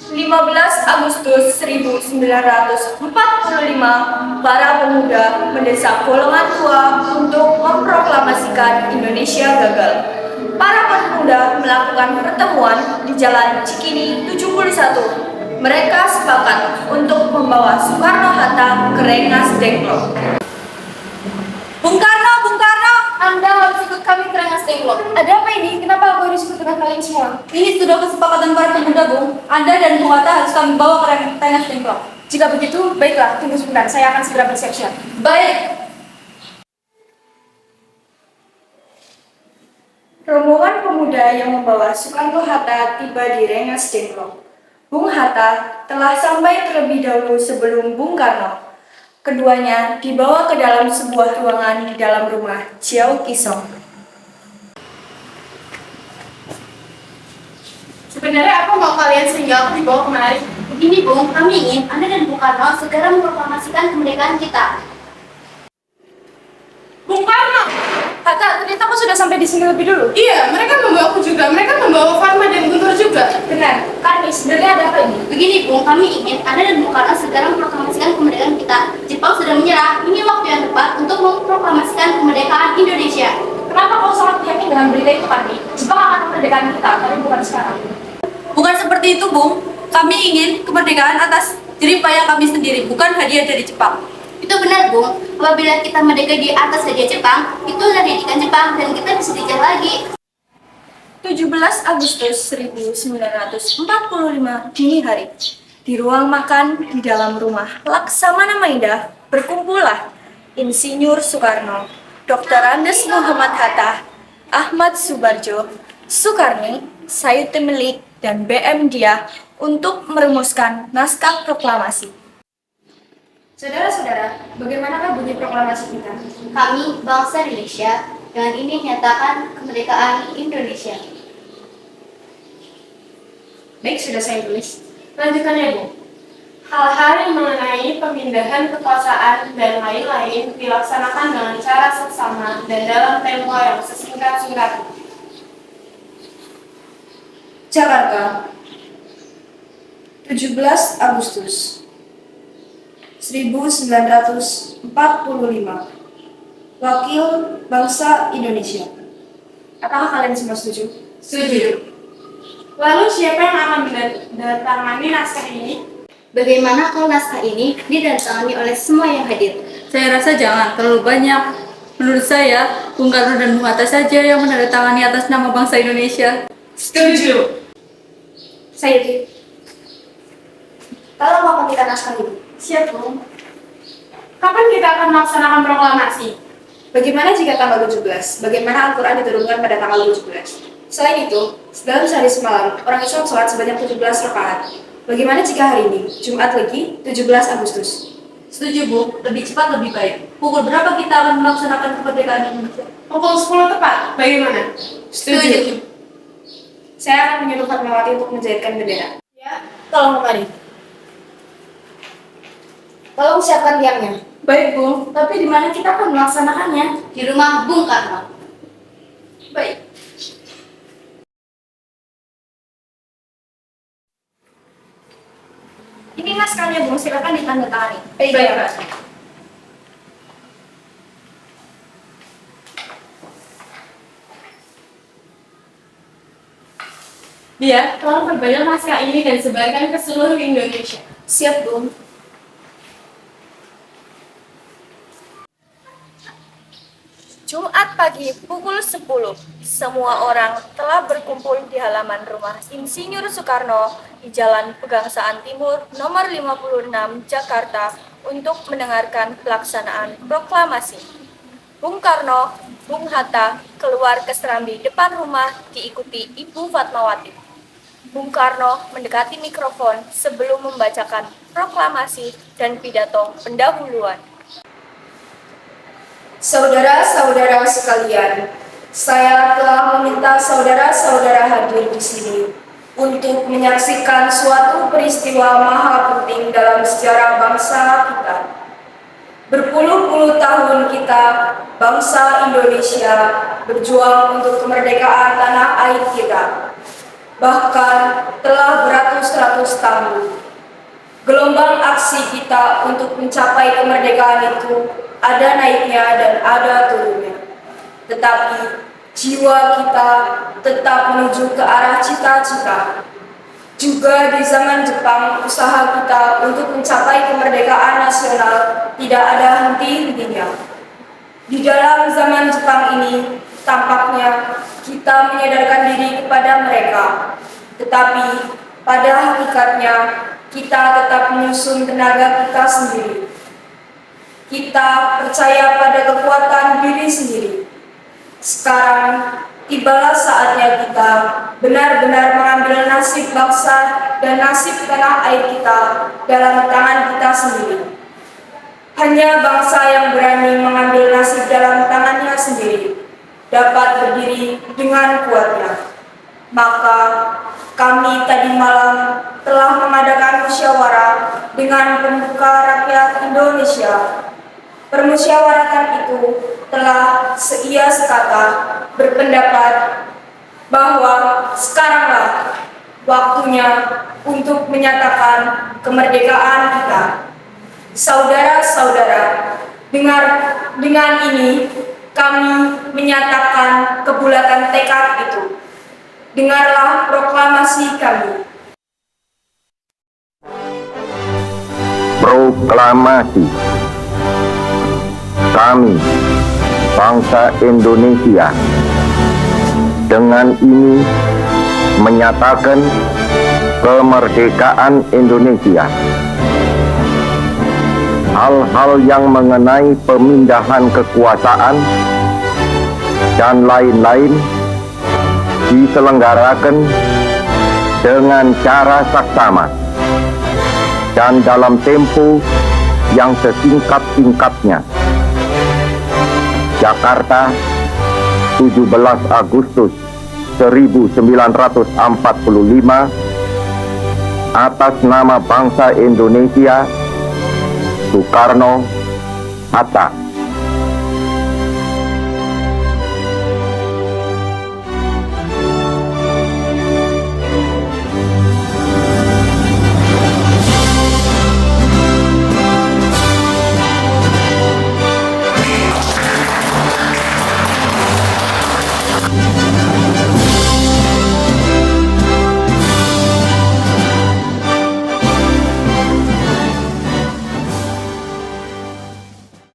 15 Agustus 1945, para pemuda mendesak golongan tua untuk memproklamasikan Indonesia gagal. Para pemuda melakukan pertemuan di Jalan Cikini 71. Mereka sepakat untuk membawa Soekarno-Hatta ke Rengas Dengklok. Bung Karno, Bung Karno, Anda harus ikut kami ke Rengas Dengklok. Ada apa ini? Kenapa aku harus ikut dengan kalian semua? Ini sudah kesepakatan para pemuda, Bung. Anda dan Bung Hatta harus kami bawa ke Rengas Dengklok. Jika begitu, baiklah. Tunggu sebentar, saya akan segera bersiap-siap. Baik. Rombongan pemuda yang membawa Soekarno-Hatta tiba di Rengas Dengklok. Bung Hatta telah sampai terlebih dahulu sebelum Bung Karno. Keduanya dibawa ke dalam sebuah ruangan di dalam rumah Jiao Kisong. Sebenarnya apa mau kalian sehingga aku dibawa kemari? Begini Bung, kami ingin Anda dan Bung Karno segera memproklamasikan kemerdekaan kita. Bung Karno! Hatta, ternyata kau sudah sampai di sini lebih dulu. Iya, mereka membawa aku juga. Mereka membawa Farma dan Guntur juga. Benar, Karni, sebenarnya ada apa ini? Begini Bung, kami ingin Anda dan Bung Karno segera memproklamasikan kemerdekaan kita. Jepang sudah menyerah, ini waktu yang tepat untuk memproklamasikan kemerdekaan Indonesia. Kenapa kau sangat yakin dengan berita itu, Karni? Jepang akan memerdekakan kita, tapi bukan sekarang. Bukan seperti itu, Bung. Kami ingin kemerdekaan atas jerih payah kami sendiri, bukan hadiah dari Jepang. Itu benar Bung, apabila kita merdeka di atas hadiah Jepang, itu adalah didikan Jepang dan kita bisa dijajah lagi. 17 Agustus 1945 dini hari, di ruang makan di dalam rumah Laksamana Maida, berkumpullah Insinyur Soekarno, Dr. Andes Muhammad Hatta, Ahmad Subarjo, Soekarni, Said Temilik, dan BM Diah untuk merumuskan naskah proklamasi. Saudara-saudara, bagaimanakah bunyi proklamasi kita? Kami, bangsa Indonesia, dengan ini menyatakan kemerdekaan Indonesia. Baik, sudah saya tulis. Lanjutkan ya, Bung. Hal-hal yang mengenai pemindahan kekuasaan dan lain-lain dilaksanakan dengan cara seksama dan dalam tempo yang sesingkat-singkatnya. Jakarta, 17 Agustus 1945. Wakil Bangsa Indonesia. Apakah kalian semua setuju? Setuju. Lalu siapa yang akan menandatangani naskah ini? Bagaimana kalau naskah ini ditandatangani oleh semua yang hadir? Saya rasa jangan terlalu banyak. Menurut saya, Bung Karno dan Bung Hatta saja yang menandatangani atas nama bangsa Indonesia. Setuju. Saya itu. Tolong bapak kita naskah ini. Siap, Bung. Kapan kita akan melaksanakan proklamasi? Bagaimana jika tanggal 17? Bagaimana Al-Quran diturunkan pada tanggal 17? Selain itu, dalam sehari semalam, orang Islam sholat sebanyak 17 rakaat. Bagaimana jika hari ini, Jumat Legi, 17 Agustus? Setuju, Bung. Lebih cepat, lebih baik. Pukul berapa kita akan melaksanakan kemerdekaan Indonesia? Pukul 10 tepat. Bagaimana? Setuju. Saya akan menyuruh Fatmawati untuk menjahitkan bendera. Ya. Tolong kemari. Tolong siapkan tiangnya. Baik, Bung. Tapi di mana kita akan melaksanakannya? Di rumah Bung Karno. Baik. Ini naskahnya, Bung. Silakan ditandatangani. Baik, Pak. Dia tolong perbanyak naskah ini dan sebarkan ke seluruh Indonesia. Siap, Bung. Jumat pagi pukul 10, semua orang telah berkumpul di halaman rumah Insinyur Soekarno di Jalan Pegangsaan Timur nomor 56 Jakarta untuk mendengarkan pelaksanaan proklamasi. Bung Karno, Bung Hatta keluar ke serambi depan rumah diikuti Ibu Fatmawati. Bung Karno mendekati mikrofon sebelum membacakan proklamasi dan pidato pendahuluan. Saudara-saudara sekalian, saya telah meminta saudara-saudara hadir di sini untuk menyaksikan suatu peristiwa maha penting dalam sejarah bangsa kita. Berpuluh-puluh tahun kita, bangsa Indonesia, berjuang untuk kemerdekaan tanah air kita. bahkan telah beratus-ratus tahun. Gelombang aksi kita untuk mencapai kemerdekaan itu ada naiknya dan ada turunnya. Tetapi jiwa kita tetap menuju ke arah cita-cita. Juga di zaman Jepang, usaha kita untuk mencapai kemerdekaan nasional tidak ada henti-hentinya. Di dalam zaman Jepang ini, tampaknya kita menyadarkan diri kepada mereka. Tetapi pada hakikatnya, kita tetap menyusun tenaga kita sendiri. Kita percaya pada kekuatan diri sendiri. Sekarang, tibalah saatnya kita benar-benar mengambil nasib bangsa dan nasib tanah air kita dalam tangan kita sendiri. Hanya bangsa yang berani mengambil nasib dalam tangannya sendiri dapat berdiri dengan kuatnya. Maka kami tadi malam telah mengadakan musyawarah dengan pembuka rakyat Indonesia. Permusyawaratan itu telah seia sekata berpendapat bahwa sekaranglah waktunya untuk menyatakan kemerdekaan kita. Saudara-saudara, dengan ini kami menyatakan kebulatan tekad itu. Dengarlah proklamasi kami. Proklamasi. Kami, bangsa Indonesia, dengan ini menyatakan kemerdekaan Indonesia. Hal-hal yang mengenai pemindahan kekuasaan dan lain-lain diselenggarakan dengan cara saksama dan dalam tempo yang sesingkat-singkatnya. Jakarta, 17 Agustus 1945, atas nama bangsa Indonesia, Soekarno, Hatta.